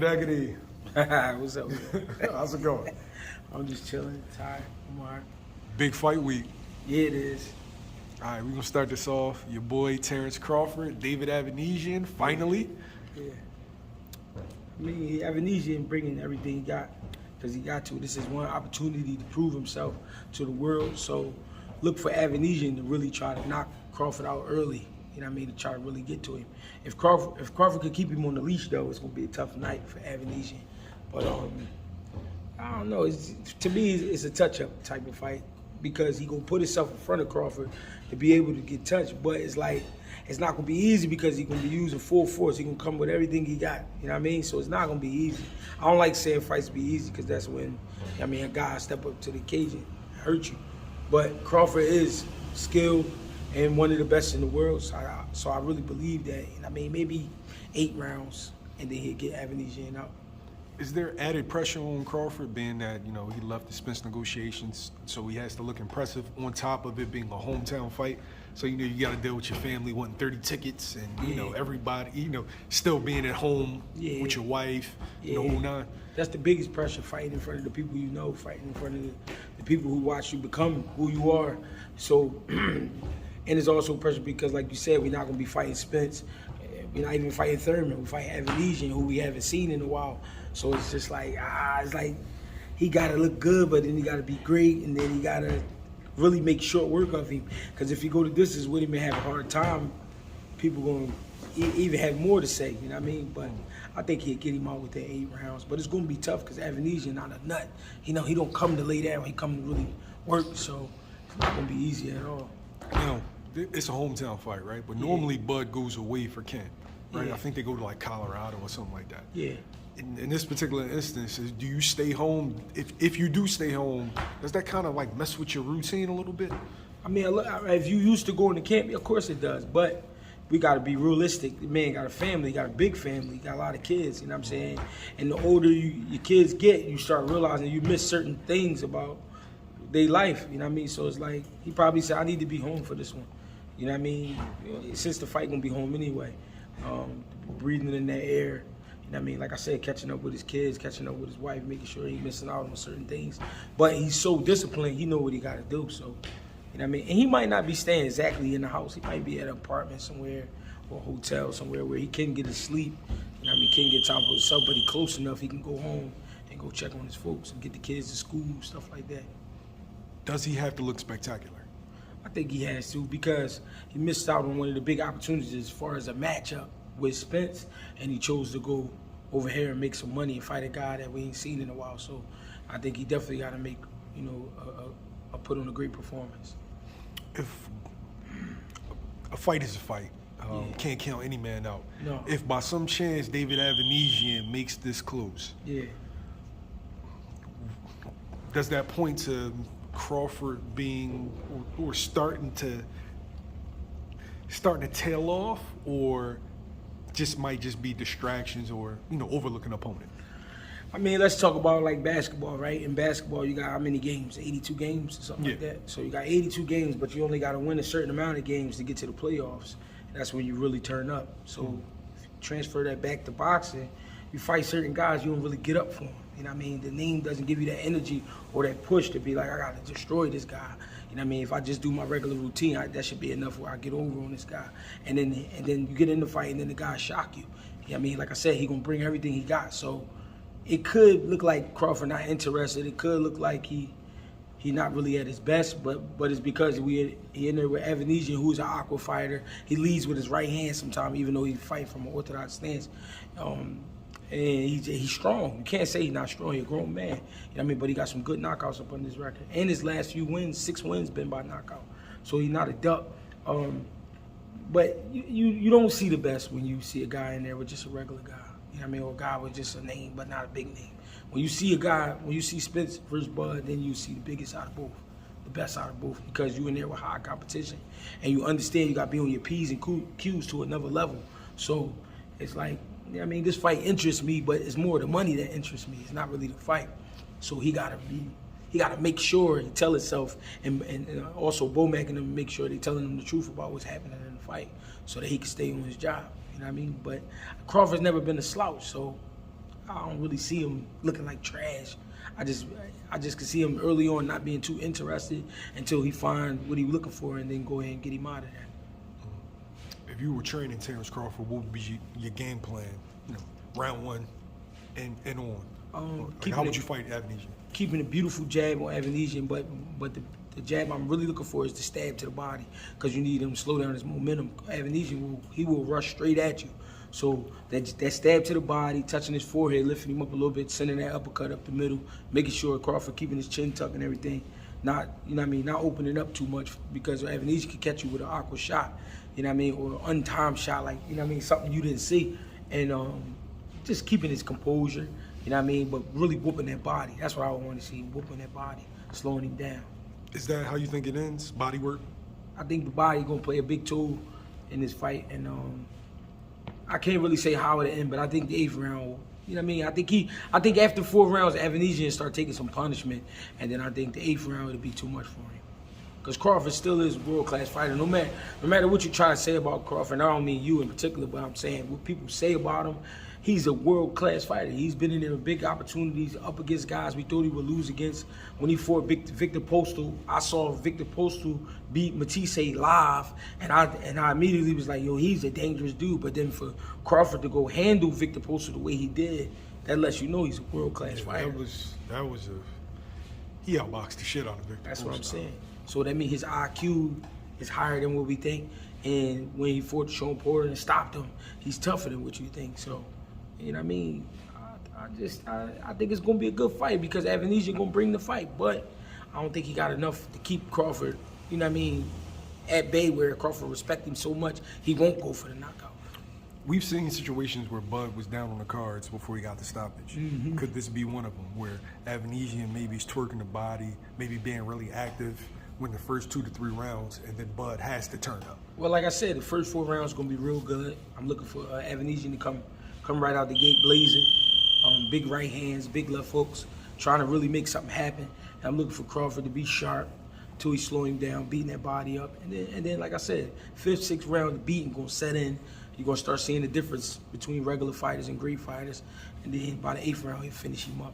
Gregory. What's up, man? How's it going? I'm just chilling, tired. I'm all right. Big fight week. Yeah, it is. All right, we're going to start this off. Your boy, Terence Crawford, David Avaneysan, finally. Yeah. I mean, Avaneysan bringing everything he got because he got to. This is one opportunity to prove himself to the world. So look for Avaneysan to really try to knock Crawford out early. You know what I mean? To try to really get to him. If Crawford could keep him on the leash, though, it's going to be a tough night for Avaneysan. But I don't know. To me, it's a touch-up type of fight because he going to put himself in front of Crawford to be able to get touched. But it's like, it's not going to be easy because he's going to be using full force. He's going to come with everything he got. You know what I mean? So it's not going to be easy. I don't like saying fights be easy because that's when, I mean, a guy step up to the occasion and hurt you. But Crawford is skilled and one of the best in the world. So I really believe that. And I mean, maybe 8 rounds and then he'll get Avaneysan out. Is there added pressure on Crawford being that, you know, he left the Spence negotiations, so he has to look impressive on top of it being a hometown fight? So, you know, you got to deal with your family wanting 30 tickets and, you know, everybody, you know, still being at home with your wife, the whole nine. That's the biggest pressure, fighting in front of the people you know, fighting in front of the people who watch you become who you are. So, and it's also pressure because, like you said, we're not going to be fighting Spence. We're not even fighting Thurman. We're fighting Avaneysan, who we haven't seen in a while. So it's just like, it's like he got to look good, but then he got to be great, and then he got to really make short work of him. Because if you go to distance with him and have a hard time, people going to even have more to say, you know what I mean? But I think he'll get him out with the 8 rounds. But it's going to be tough because Avaneysan not a nut. You know, he don't come to lay down. He come to really work, so it's not going to be easy at all. You know, it's a hometown fight, right? But normally Bud goes away for Kent, right? I think they go to like Colorado or something like that. Yeah. In this particular instance, do you stay home? If you do stay home, does that kind of like mess with your routine a little bit? I mean, if you used to going to camp, of course it does. But we got to be realistic. The man got a family, got a big family, got a lot of kids. You know what I'm saying? And the older your kids get, you start realizing you miss certain things about their life. You know what I mean? So it's like he probably said, "I need to be home for this one." You know what I mean? Since the fight gonna be home anyway, breathing in that air. I mean, like I said, catching up with his kids, catching up with his wife, making sure he's missing out on certain things. But he's so disciplined, he know what he got to do. So, you know what I mean? And he might not be staying exactly in the house. He might be at an apartment somewhere or a hotel somewhere where he can get his sleep. You know what I mean? Can get time for himself, but he close enough he can go home and go check on his folks and get the kids to school, stuff like that. Does he have to look spectacular? I think he has to because he missed out on one of the big opportunities as far as a matchup with Spence, and he chose to go over here and make some money and fight a guy that we ain't seen in a while. So I think he definitely got to make, you know, put on a great performance. If a fight is a fight, can't count any man out. No. If by some chance David Avaneysan makes this close, does that point to Crawford being or starting to tail off, or might just be distractions or, you know, overlook an opponent? I mean, let's talk about like basketball, right? In basketball, you got how many games? 82 games or something like that. So you got 82 games, but you only got to win a certain amount of games to get to the playoffs. And that's when you really turn up. So if you transfer that back to boxing, you fight certain guys, you don't really get up for them. You know what I mean? The name doesn't give you that energy or that push to be like, I got to destroy this guy. You know what I mean? If I just do my regular routine, that should be enough where I get over on this guy. And then you get in the fight, and then the guy shock you. You know what I mean? Like I said, he gonna bring everything he got. So it could look like Crawford not interested. It could look like he not really at his best. But it's because he in there with Avaneysan, who's an aqua fighter. He leads with his right hand sometimes, even though he fight from an orthodox stance. And he's strong. You can't say he's not strong. He's a grown man. You know what I mean? But he got some good knockouts up on his record. And his last few wins, 6 wins, been by knockout. So he's not a duck. But you don't see the best when you see a guy in there with just a regular guy. You know what I mean? Or a guy with just a name but not a big name. When you see a guy, when you see Spence versus Bud, then you see the biggest out of both. The best out of both, because you in there with high competition. And you understand you got to be on your P's and Q's to another level. So it's like, I mean, this fight interests me, but it's more the money that interests me. It's not really the fight. So he gotta make sure he tell himself, and also Bomac and them make sure they telling him the truth about what's happening in the fight, so that he can stay on his job. You know what I mean? But Crawford's never been a slouch, so I don't really see him looking like trash. I just can see him early on not being too interested until he find what he's looking for, and then go ahead and get him out of there. If you were training Terence Crawford, what would be your game plan? You know, round one and on. How would you fight Avaneysan? Keeping a beautiful jab on Avaneysan, but the jab I'm really looking for is the stab to the body, because you need him to slow down his momentum. Avaneysan will rush straight at you. So that stab to the body, touching his forehead, lifting him up a little bit, sending that uppercut up the middle, making sure Crawford keeping his chin tucked and everything, not not opening up too much, because Avaneysan could catch you with an awkward shot, or an untimed shot, like something you didn't see, and just keeping his composure, but really whooping that body. That's what I want to see, whooping that body, slowing him down. Is that how you think it ends? Body work? I think the body gonna play a big tool in this fight, and I can't really say how it'll end, but I think the 8th round, I think after 4 rounds, Avaneysan will start taking some punishment, and then I think the 8th round it'll be too much for him. Because Crawford still is a world-class fighter. No matter what you try to say about Crawford, and I don't mean you in particular, but I'm saying what people say about him, he's a world-class fighter. He's been in there with big opportunities up against guys we thought he would lose against. When he fought Victor Postal, I saw Victor Postal beat Matisse live, and I immediately was like, yo, he's a dangerous dude. But then for Crawford to go handle Victor Postal the way he did, that lets you know he's a world-class fighter. He outboxed the shit out of Victor Postal. That's what I'm saying. So that means his IQ is higher than what we think. And when he fought Sean Porter and stopped him, he's tougher than what you think. So, I think it's gonna be a good fight, because Avaneysan gonna bring the fight, but I don't think he got enough to keep Crawford, at bay, where Crawford respects him so much, he won't go for the knockout. We've seen situations where Bud was down on the cards before he got the stoppage. Mm-hmm. Could this be one of them, where Avaneysan maybe is twerking the body, maybe being really active, win the first 2 to 3 rounds, and then Bud has to turn up? Well, like I said, the first 4 rounds gonna be real good. I'm looking for Avaneysan to come right out the gate blazing. Big right hands, big left hooks, trying to really make something happen. And I'm looking for Crawford to be sharp until he's slowing down, beating that body up. And then like I said, 5th, 6th round, the beating gonna set in. You're gonna start seeing the difference between regular fighters and great fighters. And then by the 8th round, he'll finish him up.